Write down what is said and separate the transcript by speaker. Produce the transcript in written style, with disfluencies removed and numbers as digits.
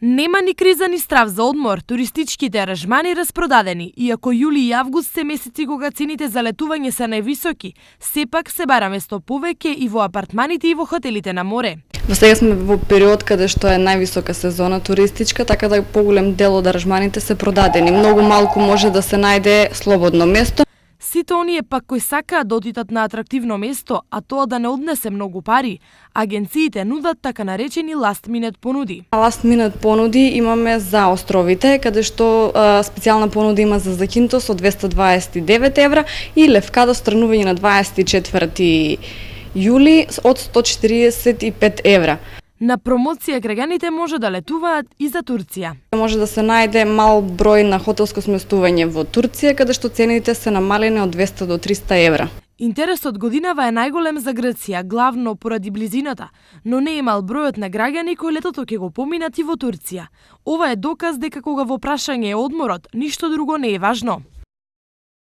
Speaker 1: Нема ни криза ни страв за одмор, туристичките аранжмани распродадени. Иако јули и август се месеци кога цените за летување се највисоки, сепак се бара место повеќе и во апартманите и во хотелите на море.
Speaker 2: Во сега сме во период каде што е највисока сезона туристичка, така да поголем дел од аранжманите се продадени. Многу малку може да се најде слободно место.
Speaker 1: Сите оние пак кои сакаат да отидат на атрактивно место, а тоа да не однесе многу пари, агенциите нудат така наречени last minute понуди.
Speaker 2: Last minute понуди имаме за островите, каде што специјална понуда има за Закинтос од 229 евра и Левкада странување на 24 јули од 145 евра.
Speaker 1: На промоција граѓаните може да летуваат и за Турција.
Speaker 2: Може да се најде мал број на хотелско сместување во Турција, каде што цените се намалени од 200 до 300 евра.
Speaker 1: Интересот годинава е најголем за Грција, главно поради близината, но не е мал бројот на граѓани кои летото ќе го поминат и во Турција. Ова е доказ дека кога во прашање е одморот, ништо друго не е важно.